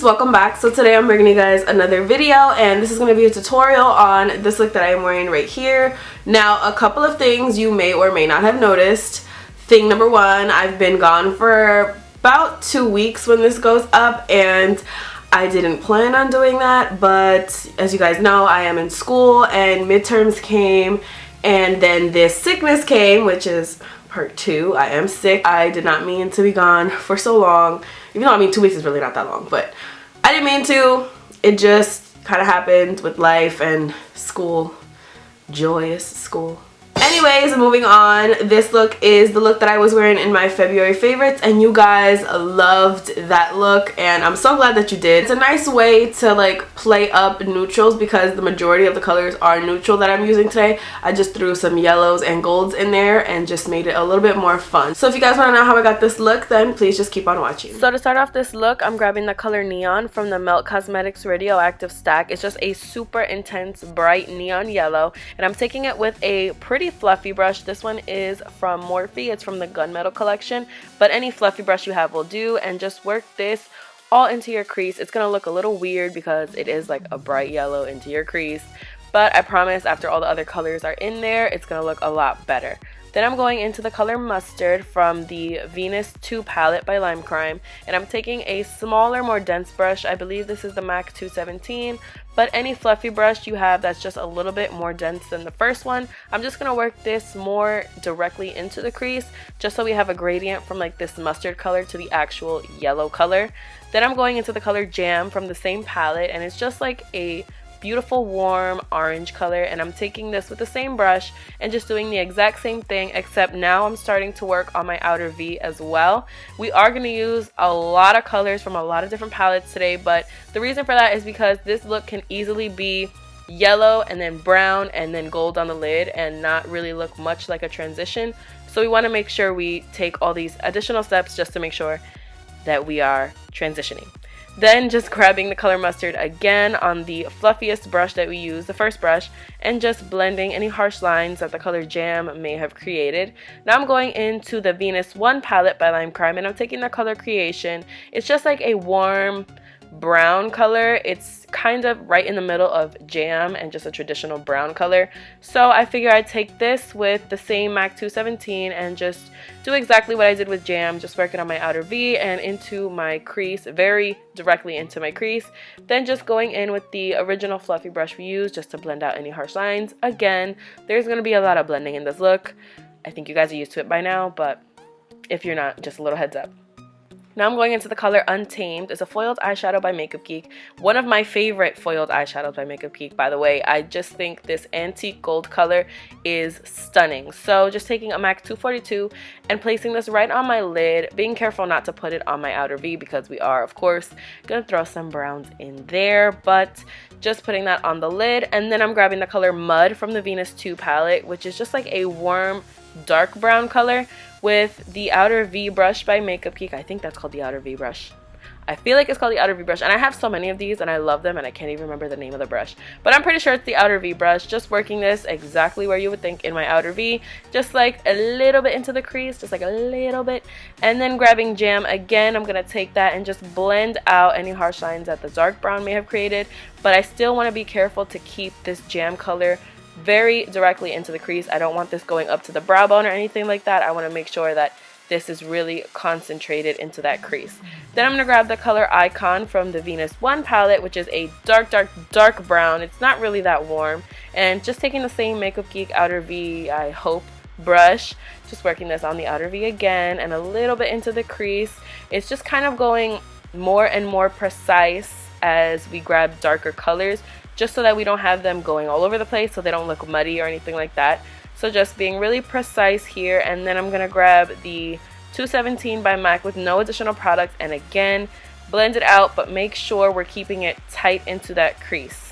welcome back. So today I'm bringing you guys another video, and this is going to be a tutorial on this look that I am wearing right here. Now, a couple of things you may or may not have noticed. Thing number one, I've been gone for about 2 weeks when this goes up, and I didn't plan on doing that, but as you guys know, I am in school and midterms came, and then this sickness came, which is part 2. I am sick. I did not mean to be gone for so long. Even though, I mean, 2 weeks is really not that long, but I didn't mean to. It just kind of happened with life and school. Joyous school. Anyways, moving on. This look is the look that I was wearing in my February favorites, and you guys loved that look, and I'm so glad that you did. It's a nice way to like play up neutrals because the majority of the colors are neutral that I'm using today. I just threw some yellows and golds in there and just made it a little bit more fun. So if you guys want to know how I got this look, then please just keep on watching. So to start off this look, I'm grabbing the color Neon from the Melt Cosmetics Radioactive stack. It's just a super intense bright neon yellow, and I'm taking it with a pretty fluffy brush. This one is from Morphe. It's from the Gunmetal collection, but any fluffy brush you have will do, and just work this all into your crease. It's gonna look a little weird because it is like a bright yellow into your crease, but I promise after all the other colors are in there, it's gonna look a lot better. Then I'm going into the color Mustard from the Venus 2 palette by Lime Crime, and I'm taking a smaller, more dense brush. I believe this is the MAC 217, but any fluffy brush you have that's just a little bit more dense than the first one, I'm just going to work this more directly into the crease, just so we have a gradient from like this mustard color to the actual yellow color. Then I'm going into the color Jam from the same palette, and it's just like a beautiful warm orange color, and I'm taking this with the same brush and just doing the exact same thing, except now I'm starting to work on my outer V as well. We are going to use a lot of colors from a lot of different palettes today, but the reason for that is because this look can easily be yellow and then brown and then gold on the lid and not really look much like a transition. So we want to make sure we take all these additional steps just to make sure that we are transitioning. Then just grabbing the color Mustard again on the fluffiest brush that we use, the first brush, and just blending any harsh lines that the color Jam may have created. Now I'm going into the Venus 1 palette by Lime Crime, and I'm taking the color Creation. It's just like a warm brown color. It's kind of right in the middle of Jam and just a traditional brown color. So I figure I'd take this with the same MAC 217 and just do exactly what I did with Jam, just working on my outer V and into my crease, very directly into my crease. Then just going in with the original fluffy brush we used just to blend out any harsh lines. Again, there's going to be a lot of blending in this look. I think you guys are used to it by now, but if you're not, just a little heads up. Now I'm going into the color Untamed. It's a foiled eyeshadow by Makeup Geek. One of my favorite foiled eyeshadows by Makeup Geek, by the way. I just think this antique gold color is stunning. So just taking a MAC 242 and placing this right on my lid, being careful not to put it on my outer V because we are, of course, going to throw some browns in there, but just putting that on the lid. And then I'm grabbing the color Mud from the Venus 2 palette, which is just like a warm dark brown color, with the outer V brush by Makeup Geek. I think that's called the outer V brush. I feel like it's called the outer V brush, and I have so many of these and I love them and I can't even remember the name of the brush, but I'm pretty sure it's the outer V brush. Just working this exactly where you would think in my outer V, just like a little bit into the crease, just like a little bit, and then grabbing Jam again. I'm gonna take that and just blend out any harsh lines that the dark brown may have created, but I still want to be careful to keep this Jam color very directly into the crease. I don't want this going up to the brow bone or anything like that. I want to make sure that this is really concentrated into that crease. Then I'm going to grab the color Icon from the Venus 1 palette, which is a dark brown. It's not really that warm. And just taking the same Makeup Geek outer V, I hope, brush, just working this on the outer V again and a little bit into the crease. It's just kind of going more and more precise as we grab darker colors, just so that we don't have them going all over the place, so they don't look muddy or anything like that. So just being really precise here, and then I'm going to grab the 217 by MAC with no additional product, and again, blend it out, but make sure we're keeping it tight into that crease.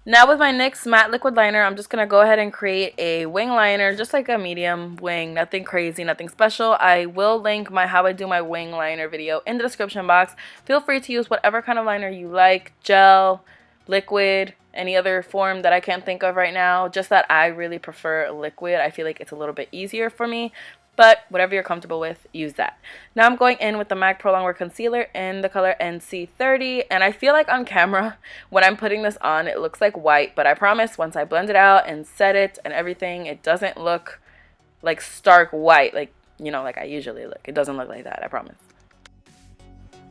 Now with my NYX matte liquid liner, I'm just going to go ahead and create a wing liner, just like a medium wing, nothing crazy, nothing special. I will link my how I do my wing liner video in the description box. Feel free to use whatever kind of liner you like, gel, liquid, any other form that I can't think of right now. Just that I really prefer liquid. I feel like it's a little bit easier for me. But whatever you're comfortable with, use that. Now I'm going in with the MAC Prolongwear Concealer in the color NC30. And I feel like on camera, when I'm putting this on, it looks like white. But I promise, once I blend it out and set it and everything, it doesn't look like stark white. Like, you know, like I usually look. It doesn't look like that, I promise.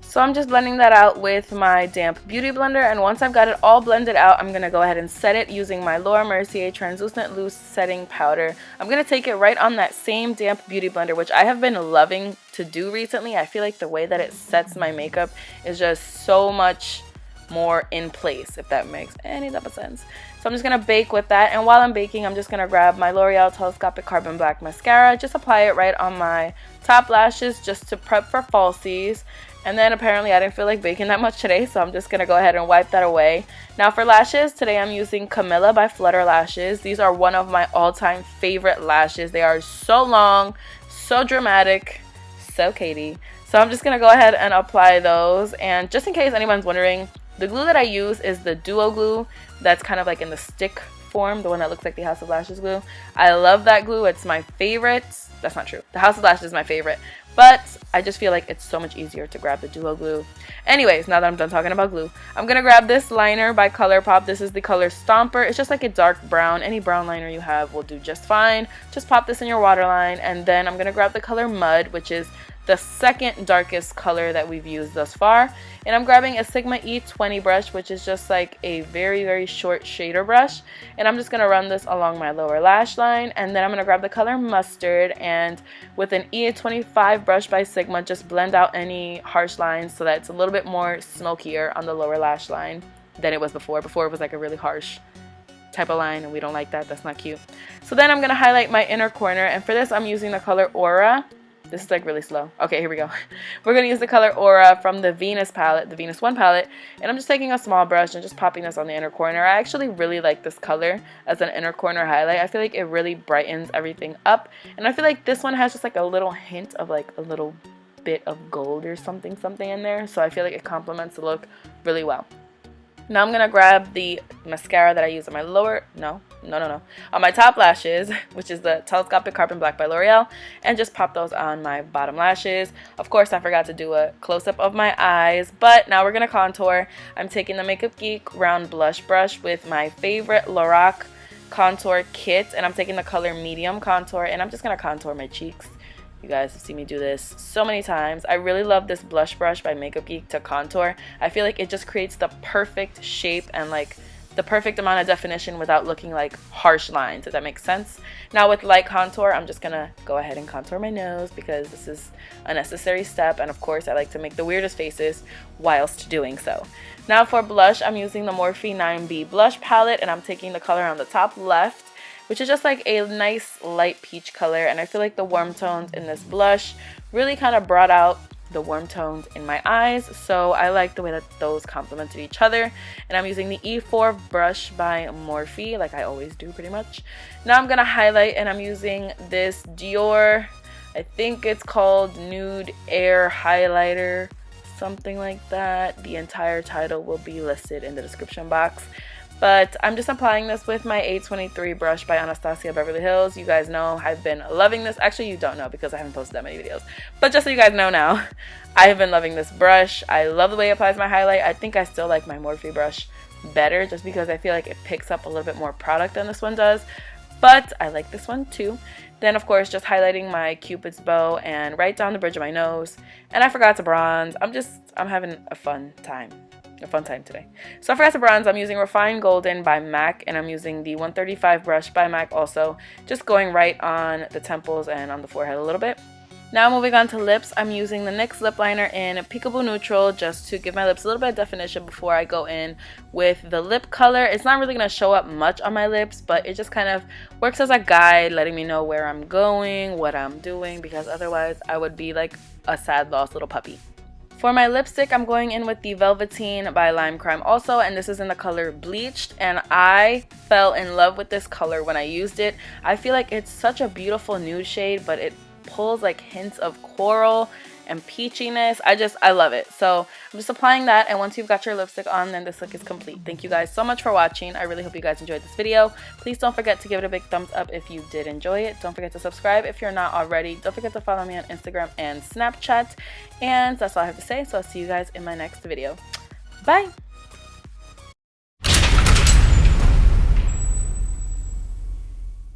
So I'm just blending that out with my damp beauty blender, and once I've got it all blended out, I'm going to go ahead and set it using my Laura Mercier Translucent Loose Setting Powder. I'm going to take it right on that same damp beauty blender, which I have been loving to do recently. I feel like the way that it sets my makeup is just so much more in place, if that makes any type of sense. So I'm just going to bake with that, and while I'm baking, I'm just going to grab my L'Oreal Telescopic Carbon Black Mascara, just apply it right on my top lashes just to prep for falsies. And then apparently I didn't feel like baking that much today, so I'm just going to go ahead and wipe that away. Now for lashes, today I'm using Kamilla by Flutter Lashes. These are one of my all-time favorite lashes. They are so long, so dramatic, so Katie. So I'm just going to go ahead and apply those. And just in case anyone's wondering, the glue that I use is the Duo Glue that's kind of like in the stick form, the one that looks like the House of Lashes glue. I love that glue. It's my favorite. That's not true. The House of Lashes is my favorite. But I just feel like it's so much easier to grab the Duo Glue. Anyways, now that I'm done talking about glue, I'm going to grab this liner by ColourPop. This is the color Stomper. It's just like a dark brown. Any brown liner you have will do just fine. Just pop this in your waterline. And then I'm going to grab the color Mud, which is the second darkest color that we've used thus far. And I'm grabbing a Sigma E20 brush, which is just like a very, very short shader brush. And I'm just going to run this along my lower lash line. And then I'm going to grab the color Mustard, and with an E25 brush by Sigma, just blend out any harsh lines so that it's a little bit more smokier on the lower lash line than it was before. Before it was like a really harsh type of line, and we don't like that. That's not cute. So then I'm going to highlight my inner corner, and for this I'm using the color Aura. This is like really slow. Okay, here we go. We're going to use the color Aura from the Venus palette, the Venus 1 palette. And I'm just taking a small brush and just popping this on the inner corner. I actually really like this color as an inner corner highlight. I feel like it really brightens everything up. And I feel like this one has just like a little hint of like a little bit of gold or something in there. So I feel like it complements the look really well. Now I'm going to grab the mascara that I use on my on my top lashes, which is the Telescopic Carbon Black by L'Oreal, and just pop those on my bottom lashes. Of course, I forgot to do a close-up of my eyes, but now we're going to contour. I'm taking the Makeup Geek round blush brush with my favorite Lorac contour kit, and I'm taking the color Medium Contour, and I'm just going to contour my cheeks. You guys have seen me do this so many times. I really love this blush brush by Makeup Geek to contour. I feel like it just creates the perfect shape and like the perfect amount of definition without looking like harsh lines, if that makes sense. Now with light contour, I'm just gonna go ahead and contour my nose because this is a necessary step, and of course I like to make the weirdest faces whilst doing so. Now for blush, I'm using the Morphe 9B blush palette, and I'm taking the color on the top left, which is just like a nice light peach color, and I feel like the warm tones in this blush really kind of brought out the warm tones in my eyes, so I like the way that those complemented each other. And I'm using the E4 brush by Morphe, like I always do pretty much. Now I'm gonna highlight, and I'm using this Dior, I think it's called Nude Air Highlighter, something like that. The entire title will be listed in the description box. But I'm just applying this with my A23 brush by Anastasia Beverly Hills. You guys know I've been loving this. Actually, you don't know because I haven't posted that many videos. But just so you guys know now, I have been loving this brush. I love the way it applies my highlight. I think I still like my Morphe brush better just because I feel like it picks up a little bit more product than this one does. But I like this one too. Then, of course, just highlighting my Cupid's bow and right down the bridge of my nose. And I forgot to bronze. I'm having a fun time today. So I forgot to bronze. I'm using Refined Golden by MAC, and I'm using the 135 brush by MAC also, just going right on the temples and on the forehead a little bit. Now moving on to lips, I'm using the NYX lip liner in Peekaboo Neutral just to give my lips a little bit of definition before I go in with the lip color. It's not really going to show up much on my lips, but it just kind of works as a guide, letting me know where I'm going, what I'm doing, because otherwise I would be like a sad lost little puppy. For my lipstick, I'm going in with the Velveteen by Lime Crime also, and this is in the color Bleached, and I fell in love with this color when I used it. I feel like it's such a beautiful nude shade, but it pulls like hints of coral and peachiness. I love it. So I'm just applying that, and once you've got your lipstick on, then this look is complete. Thank you guys so much for watching. I really hope you guys enjoyed this video. Please don't forget to give it a big thumbs up if you did enjoy it. Don't forget to subscribe if you're not already. Don't forget to follow me on Instagram and Snapchat. And that's all I have to say, so I'll see you guys in my next video. Bye!